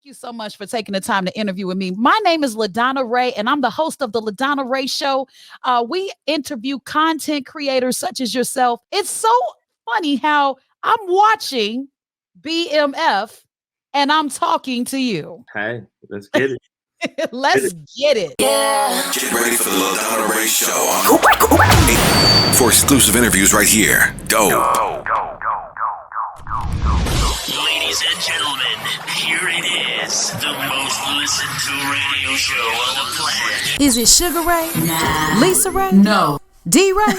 You so much for taking the time to interview with me. My name is LaDonna Raeh, and I'm the host of the LaDonna Raeh Show. We interview content creators such as yourself. It's so funny how I'm watching BMF and I'm talking to you. Hey, let's get it. Let's get it. Yeah. Get ready for the LaDonna Raeh Show. For exclusive interviews right here. Go. Ladies and gentlemen, here it is, the most listened to radio show on the planet. Is it Sugar Ray? Nah. Lisa Ray? No. D Ray?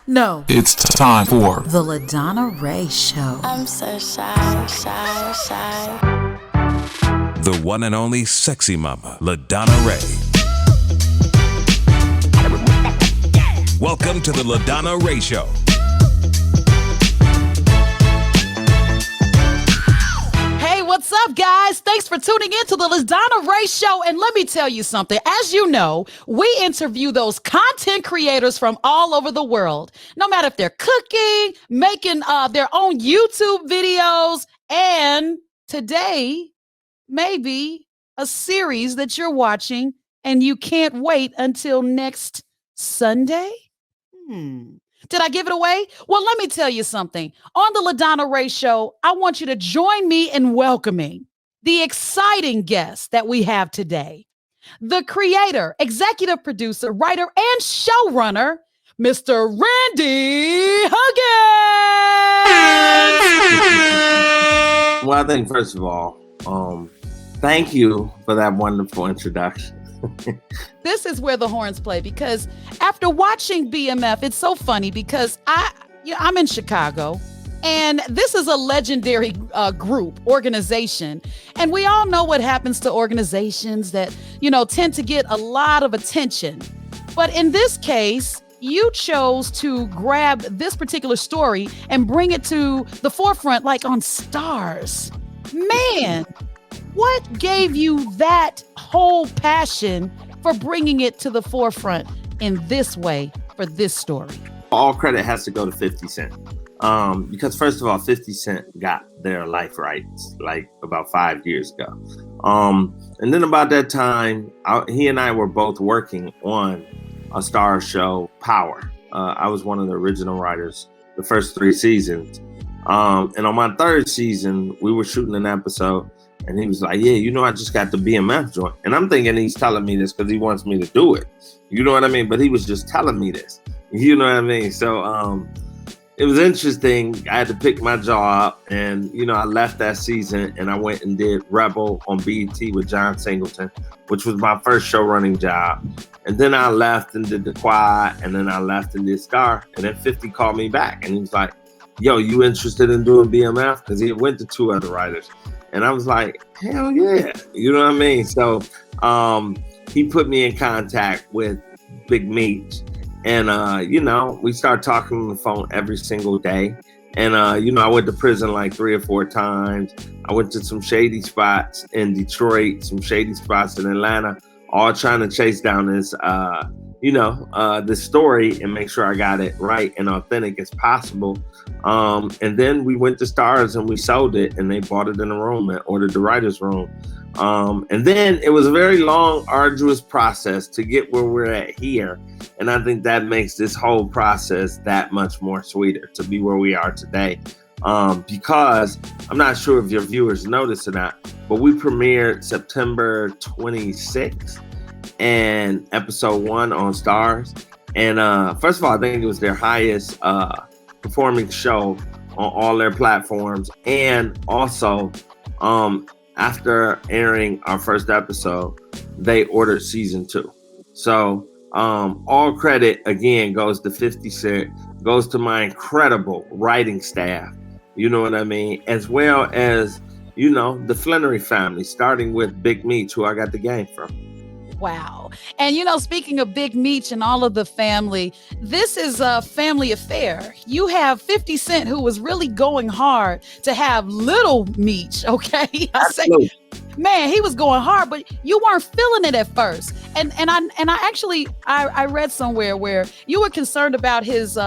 No. It's time for the LaDonna Raeh Show. I'm so shy. The one and only sexy mama, LaDonna Raeh. Welcome to the LaDonna Raeh Show. What's up, guys? Thanks for tuning in to the LaDonna Raeh Show. And let me tell you something. As you know, we interview those content creators from all over the world, no matter if they're cooking, making their own YouTube videos, and today, maybe a series that you're watching and you can't wait until next Sunday. Did I give it away? Well, let me tell you something. On the LaDonna Raeh Show, I want you to join me in welcoming the exciting guest that we have today. The creator, executive producer, writer, and showrunner, Mr. Randy Huggins. Well, I think first of all, thank you for that wonderful introduction. This is where the horns play, because after watching BMF, it's so funny because I'm in Chicago, and this is a legendary organization. And we all know what happens to organizations that, tend to get a lot of attention. But in this case, you chose to grab this particular story and bring it to the forefront, like on Starz. Man, what gave you that whole passion for bringing it to the forefront in this way for this story? All credit has to go to 50 Cent. Because first of all, 50 Cent got their life rights like about 5 years ago. And then about that time, he and I were both working on a Starz show, Power. I was one of the original writers the first 3 seasons. And on my 3rd season, we were shooting an episode. And he was like, yeah, I just got the BMF joint. And I'm thinking he's telling me this because he wants me to do it. You know what I mean? But he was just telling me this. You know what I mean? So it was interesting. I had to pick my jaw up. And, I left that season and I went and did Rebel on BET with John Singleton, which was my first show running job. And then I left and did The Quad. And then I left and did Star. And then 50 called me back. And he was like, yo, you interested in doing BMF? Because he went to 2 other writers. And I was like, hell yeah. You know what I mean? So he put me in contact with Big Meech. And, we started talking on the phone every single day. And, I went to prison like 3 or 4 times. I went to some shady spots in Detroit, some shady spots in Atlanta, all trying to chase down this, this story and make sure I got it right and authentic as possible. And then we went to Starz and we sold it, and they bought it in a room and ordered the writer's room. And then it was a very long, arduous process to get where we're at here. And I think that makes this whole process that much more sweeter to be where we are today. Because I'm not sure if your viewers noticed or not, but we premiered September 26th and episode 1 on Starz. And first of all, I think it was their highest performing show on all their platforms. And also, after airing our first episode, they ordered season 2. So all credit, again, goes to 50 Cent, goes to my incredible writing staff, you know what I mean? As well as, the Flenory family, starting with Big Meech, who I got the game from. Wow. And, speaking of Big Meech and all of the family, this is a family affair. You have 50 Cent, who was really going hard to have Little Meech, okay? man, he was going hard, but you weren't feeling it at first. And I actually read somewhere where you were concerned about his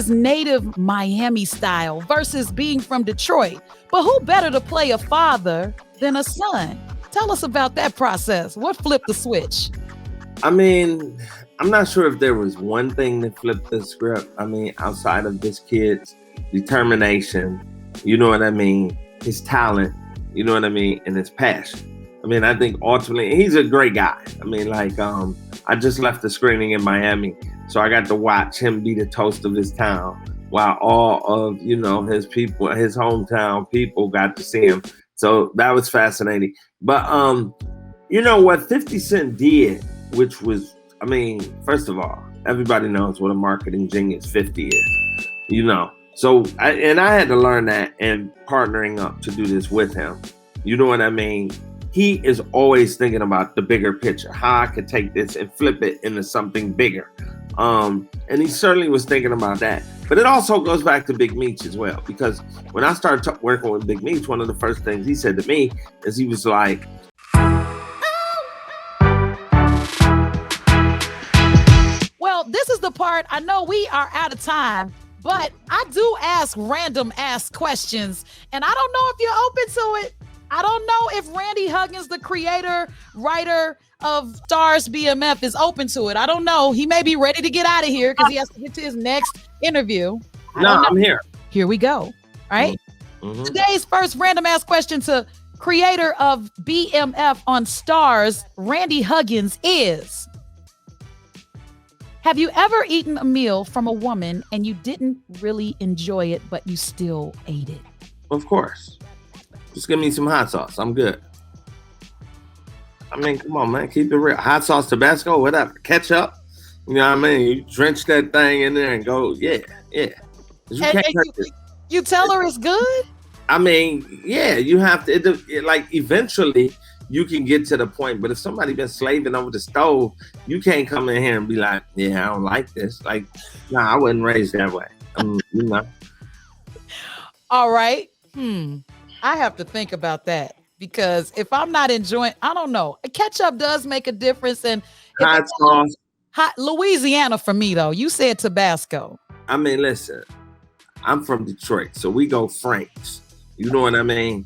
native Miami style versus being from Detroit. But who better to play a father than a son? Tell us about that process. What flipped the switch? I mean, I'm not sure if there was one thing that flipped the script. I mean, outside of this kid's determination, you know what I mean? His talent, you know what I mean? And his passion. I mean, I think ultimately, he's a great guy. I mean, like, I just left the screening in Miami, so I got to watch him be the toast of his town while all of, you know, his people, his hometown people got to see him. So that was fascinating. But, you know what 50 Cent did, which was, I mean, first of all, everybody knows what a marketing genius 50 is, you know. So, I had to learn that and partnering up to do this with him. You know what I mean? He is always thinking about the bigger picture, how I could take this and flip it into something bigger. And he certainly was thinking about that. But it also goes back to Big Meech as well, because when I started working with Big Meech, one of the first things he said to me is he was like, well, this is the part, I know we are out of time, but I do ask random questions, and I don't know if you're open to it. I don't know if Randy Huggins, the creator, writer of Starz BMF, is open to it. I don't know. He may be ready to get out of here because he has to get to his next interview. No, I'm here. Here we go. All right. Mm-hmm. Today's first random ass question to creator of BMF on Starz, Randy Huggins, is: have you ever eaten a meal from a woman and you didn't really enjoy it, but you still ate it? Of course. Just give me some hot sauce. I'm good. I mean, come on, man. Keep it real. Hot sauce, Tabasco, whatever. Ketchup. You know what I mean? You drench that thing in there and go, yeah. You tell her it's good? I mean, yeah, you have to, like, eventually you can get to the point, but if somebody been slaving over the stove, you can't come in here and be like, yeah, I don't like this. Like, nah, I wasn't raised that way. You know. All right. I have to think about that, because if I'm not enjoying, I don't know. Ketchup does make a difference. And hot sauce. Louisiana for me, though. You said Tabasco. I mean, listen, I'm from Detroit, so we go Franks. You know what I mean?